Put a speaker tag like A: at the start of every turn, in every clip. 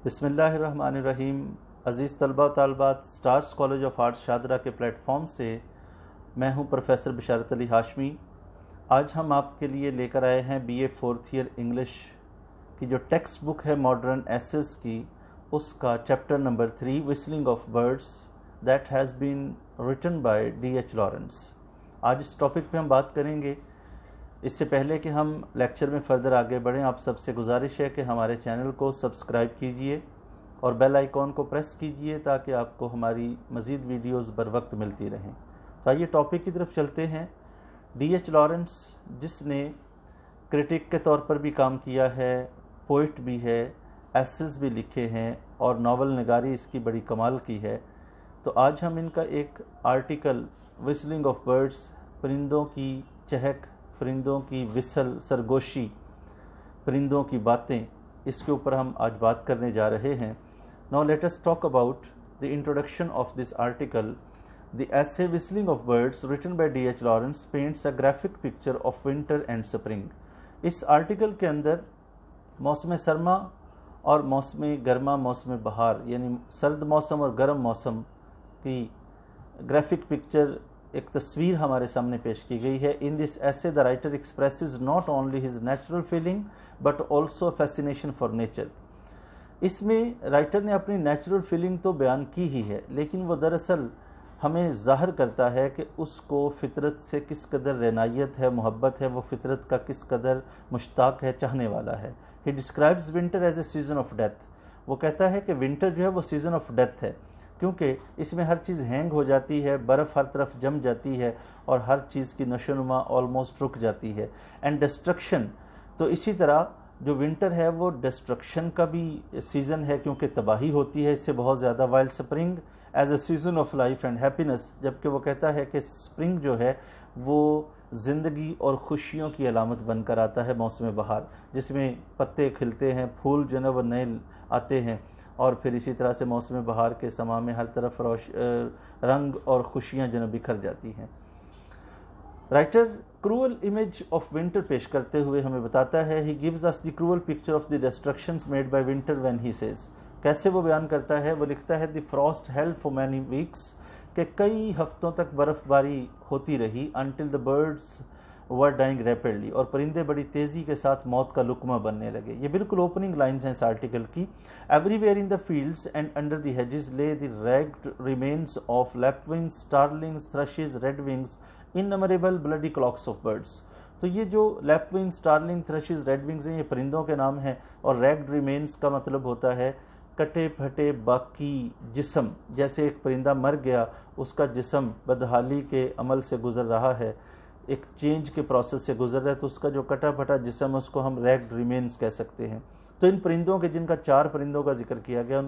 A: بسم اللہ الرحمن الرحیم۔ عزیز طلبہ و طالبات، stars college of arts Shahdara کے پلیٹ فارم سے میں ہوں پروفیسر بشارت علی ہاشمی۔ آج ہم آپ کے لیے لے کر آئے ہیں B A fourth year English کی جو ٹیکسٹ بک ہے ماڈرن ایسیز کی، اس کا chapter number 3 whistling of birds that has been written by D H Lawrence. آج اس ٹاپک پہ ہم بات کریں گے۔ اس سے پہلے کہ ہم لیکچر میں فردر آگے بڑھیں، آپ سب سے گزارش ہے کہ ہمارے چینل کو سبسکرائب کیجئے اور بیل آئیکن کو پریس کیجئے تاکہ آپ کو ہماری مزید ویڈیوز بر وقت ملتی رہیں۔ تو آئیے ٹاپک کی طرف چلتے ہیں۔ ڈی ایچ لارنس، جس نے کرٹک کے طور پر بھی کام کیا ہے، پوئٹ بھی ہے، ایسز بھی لکھے ہیں اور ناول نگاری اس کی بڑی کمال کی ہے، تو آج ہم ان کا ایک آرٹیکل وسلنگ آف برڈس، پرندوں کی چہک، پرندوں کی وسل، سرگوشی، پرندوں کی باتیں، اس کے اوپر ہم آج بات کرنے جا رہے ہیں۔ Now let us talk about the introduction of this article. The essay Whistling of Birds written by D.H. Lawrence paints a graphic picture of winter and spring. اس آرٹیکل کے اندر موسم سرما اور موسم گرما، موسم بہار، یعنی سرد موسم اور گرم موسم کی گرافک پکچر، ایک تصویر ہمارے سامنے پیش کی گئی ہے۔ In this essay the writer expresses not only his natural feeling but also fascination for nature. اس میں رائٹر نے اپنی نیچرل فیلنگ تو بیان کی ہی ہے، لیکن وہ دراصل ہمیں ظاہر کرتا ہے کہ اس کو فطرت سے کس قدر رعنایت ہے، محبت ہے، وہ فطرت کا کس قدر مشتاق ہے، چاہنے والا ہے۔ He describes winter as a season of death. وہ کہتا ہے کہ ونٹر جو ہے وہ سیزن آف ڈیتھ ہے، کیونکہ اس میں ہر چیز ہینگ ہو جاتی ہے، برف ہر طرف جم جاتی ہے اور ہر چیز کی نشو و نما آلموسٹ رک جاتی ہے۔ اینڈ ڈسٹرکشن، تو اسی طرح جو ونٹر ہے وہ ڈسٹرکشن کا بھی سیزن ہے کیونکہ تباہی ہوتی ہے اس سے بہت زیادہ۔ While spring as a season of life and happiness, جبکہ وہ کہتا ہے کہ سپرنگ جو ہے وہ زندگی اور خوشیوں کی علامت بن کر آتا ہے، موسم بہار جس میں پتے کھلتے ہیں، پھول جو ہے وہ نئے آتے ہیں، اور پھر اسی طرح سے موسم بہار کے سما میں ہر طرف رنگ اور خوشیاں جو ہے بکھر جاتی ہیں۔ Writer cruel image of winter پیش کرتے ہوئے ہمیں بتاتا ہے، he gives us the cruel picture of the destructions made by winter when he says, کیسے وہ بیان کرتا ہے، وہ لکھتا ہے the frost held for many weeks, کہ کئی ہفتوں تک برف باری ہوتی رہی، until the birds were dying rapidly, اور پرندے بڑی تیزی کے ساتھ موت کا لقمہ بننے لگے۔ یہ بالکل اوپننگ لائنز ہیں اس آرٹیکل کی۔ Everywhere in the fields and under the hedges lay the ragged remains of lapwings, starlings, thrushes, redwings, innumerable bloody cloaks of birds. تو یہ جو لیپونگ، اسٹارلنگ، تھرشز، ریڈ ونگز ہیں، یہ پرندوں کے نام ہیں، اور ریگڈ ریمینز کا مطلب ہوتا ہے کٹے پھٹے باقی جسم، جیسے ایک پرندہ مر گیا، اس کا جسم بدحالی کے عمل سے گزر رہا ہے، ایک چینج کے پروسیس سے گزر رہا ہے، تو اس کا جو کٹا پھٹا جسم، اس کو ہم ریگڈ ریمینز کہہ سکتے ہیں۔ تو ان پرندوں کے، جن کا 4 پرندوں کا ذکر کیا گیا،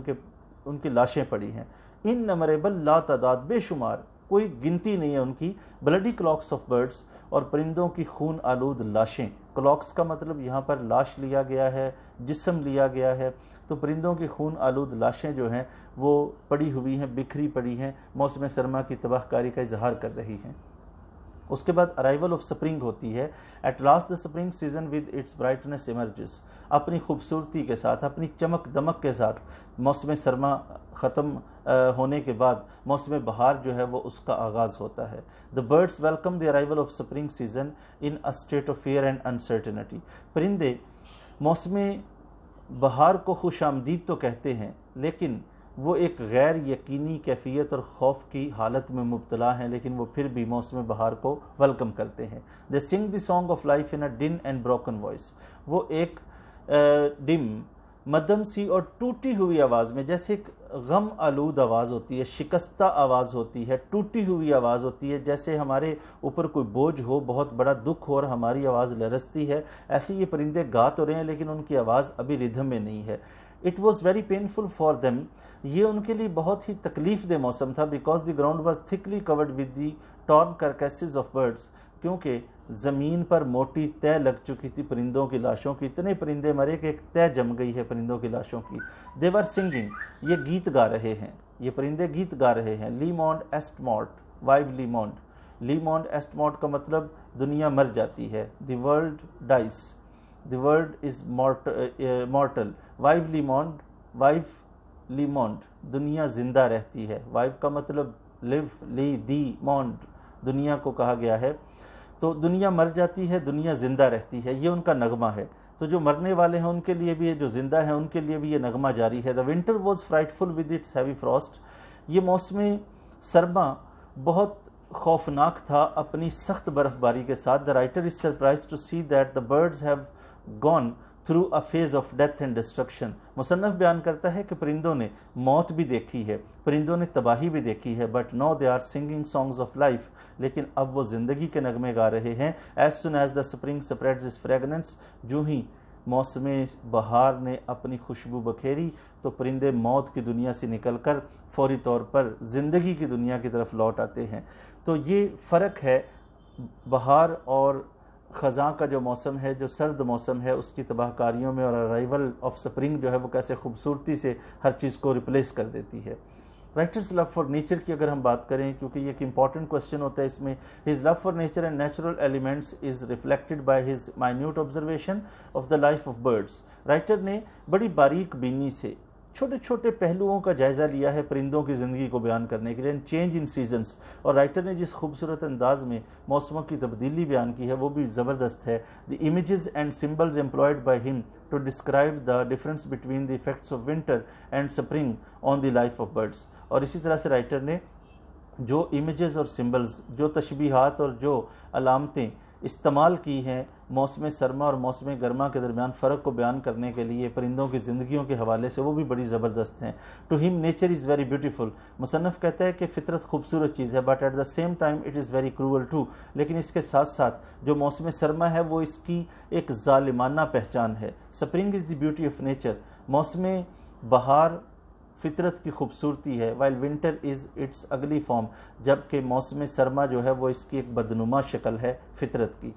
A: ان کی لاشیں پڑی ہیں، انمریبل، لا تعداد، بے شمار، کوئی گنتی نہیں ہے ان کی، بلڈی کلاکس آف برڈس، اور پرندوں کی خون آلود لاشیں۔ کلاکس کا مطلب یہاں پر لاش لیا گیا ہے، جسم لیا گیا ہے، تو پرندوں کی خون آلود لاشیں جو ہیں وہ پڑی ہوئی ہیں، بکھری پڑی ہیں، موسم سرما کی تباہ کاری کا اظہار کر رہی ہیں۔ اس کے بعد ارائیول آف سپرنگ ہوتی ہے۔ At last the spring season with its brightness emerges, اپنی خوبصورتی کے ساتھ، اپنی چمک دمک کے ساتھ موسم سرما ختم ہونے کے بعد موسم بہار جو ہے وہ اس کا آغاز ہوتا ہے۔ The birds welcome the arrival of spring season in a state of fear and uncertainty, پرندے موسم بہار کو خوش آمدید تو کہتے ہیں، لیکن وہ ایک غیر یقینی کیفیت اور خوف کی حالت میں مبتلا ہیں، لیکن وہ پھر بھی موسم بہار کو ویلکم کرتے ہیں۔ They sing the song of life in a dun and broken voice, وہ ایک ڈم، مدھم سی اور ٹوٹی ہوئی آواز میں، جیسے ایک غم آلود آواز ہوتی ہے، شکستہ آواز ہوتی ہے، ٹوٹی ہوئی آواز ہوتی ہے، جیسے ہمارے اوپر کوئی بوجھ ہو، بہت بڑا دکھ ہو اور ہماری آواز لرزتی ہے، ایسے یہ پرندے گا تو رہے ہیں لیکن ان کی آواز ابھی ردھم میں نہیں ہے۔ It was very painful for them, یہ ان کے لیے بہت ہی تکلیف دہ موسم تھا، because the ground was thickly covered with the torn carcasses of birds, کیونکہ زمین پر موٹی تہ لگ چکی تھی پرندوں کی لاشوں کی، اتنے پرندے مرے کہ ایک تہ جم گئی ہے پرندوں کی لاشوں کی۔ دے ور سنگنگ، یہ گیت گا رہے ہیں، یہ پرندے گیت گا رہے ہیں۔ لی مونڈ ایسٹ مارٹ، وائو لی مونڈ، لی مونڈ ایسٹ مارٹ کا مطلب دنیا مر جاتی ہے، the world dies, the world is mortal, وائو لی مونڈ، وائف لیمونڈ، دنیا زندہ رہتی ہے. وائف کا مطلب لیو لی دی مونڈ، دنیا کو کہا گیا ہے. تو دنیا مر جاتی ہے، دنیا زندہ رہتی ہے، یہ ان کا نغمہ ہے. تو جو مرنے والے ہیں ان کے لیے بھی ہے، جو زندہ ہیں ان کے لیے بھی یہ نغمہ جاری ہے. The winter was frightful with its heavy frost. یہ موسم سرما بہت خوفناک تھا اپنی سخت برف باری کے ساتھ. The writer is surprised to see that the birds have gone through a phase of death and destruction. مصنف بیان کرتا ہے کہ پرندوں نے موت بھی دیکھی ہے، پرندوں نے تباہی بھی دیکھی ہے. But now they are singing songs of life. لیکن اب وہ زندگی کے نغمے گا رہے ہیں. As soon as the spring spreads its fragrance. جو ہی موسم بہار نے اپنی خوشبو بکھیری تو پرندے موت کی دنیا سے نکل کر فوری طور پر زندگی کی دنیا کی طرف لوٹ آتے ہیں. تو یہ فرق ہے بہار اور خزاں کا جو موسم ہے، جو سرد موسم ہے، اس کی تباہ کاریوں میں، اور ارائیول آف سپرنگ جو ہے وہ کیسے خوبصورتی سے ہر چیز کو ریپلیس کر دیتی ہے. رائٹرز لو فار نیچر کی اگر ہم بات کریں، کیونکہ یہ ایک امپورٹنٹ کوسچن ہوتا ہے اس میں، his love for nature and natural elements is reflected by his minute observation of the life of birds. Writer نے بڑی باریک بینی سے چھوٹے چھوٹے پہلوؤں کا جائزہ لیا ہے پرندوں کی زندگی کو بیان کرنے کے لیے. چینج ان سیزنس، اور رائٹر نے جس خوبصورت انداز میں موسموں کی تبدیلی بیان کی ہے وہ بھی زبردست ہے. The images and symbols employed by him to describe the difference between the effects of winter and spring on the life of birds. اور اسی طرح سے رائٹر نے جو امیجز اور سمبلز، جو تشبیہات اور جو علامتیں استعمال کی ہیں موسم سرما اور موسم گرما کے درمیان فرق کو بیان کرنے کے لیے پرندوں کی زندگیوں کے حوالے سے، وہ بھی بڑی زبردست ہیں. ٹو ہم نیچر از ویری بیوٹیفل. مصنف کہتا ہے کہ فطرت خوبصورت چیز ہے، but at the same time it is very cruel too. لیکن اس کے ساتھ ساتھ جو موسم سرما ہے وہ اس کی ایک ظالمانہ پہچان ہے. Spring is the beauty of nature. موسم بہار فطرت کی خوبصورتی ہے، while winter is its ugly form. جبکہ موسم سرما جو ہے وہ اس کی ایک بدنما شکل ہے فطرت کی.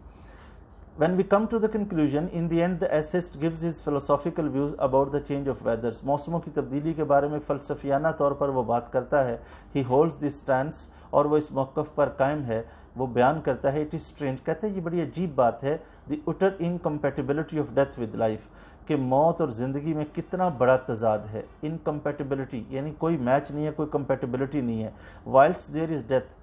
A: When we come to the conclusion, in the end the essayist gives his philosophical views about the change of weathers. موسموں کی تبدیلی کے بارے میں فلسفیانہ طور پر وہ بات کرتا ہے. He holds this stance، اور وہ اس موقف پر قائم ہے. وہ بیان کرتا ہے it is strange، کہتا ہے یہ بڑی عجیب بات ہے، the utter incompatibility of death with life، کہ موت اور زندگی میں کتنا بڑا تضاد ہے. انکمپیٹیبلٹی یعنی کوئی میچ نہیں ہے، کوئی کمپیٹیبلٹی نہیں ہے. whilst there is death،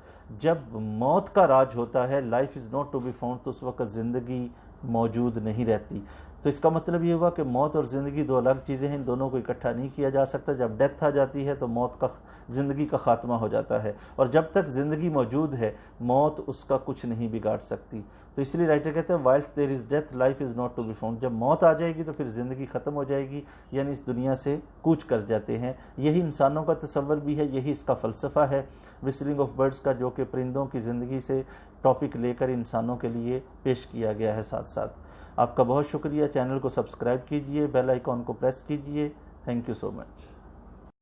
A: جب موت کا راج ہوتا ہے life is not to be found، تو اس وقت زندگی موجود نہیں رہتی. تو اس کا مطلب یہ ہوا کہ موت اور زندگی دو الگ چیزیں ہیں، ان دونوں کو اکٹھا نہیں کیا جا سکتا. جب ڈیتھ آ جاتی ہے تو موت کا، زندگی کا خاتمہ ہو جاتا ہے، اور جب تک زندگی موجود ہے موت اس کا کچھ نہیں بگاڑ سکتی. تو اس لیے رائٹر کہتے ہیں whilst there is death life is not to be found. جب موت آ جائے گی تو پھر زندگی ختم ہو جائے گی، یعنی اس دنیا سے کوچ کر جاتے ہیں. یہی انسانوں کا تصور بھی ہے، یہی اس کا فلسفہ ہے وسلنگ آف برڈس کا، جو کہ پرندوں کی زندگی سے ٹاپک لے کر انسانوں کے لیے پیش کیا گیا ہے. ساتھ ساتھ آپ کا بہت شکریہ. چینل کو سبسکرائب کیجئے، بیل آئیکن کو پریس کیجئے. Thank you so much.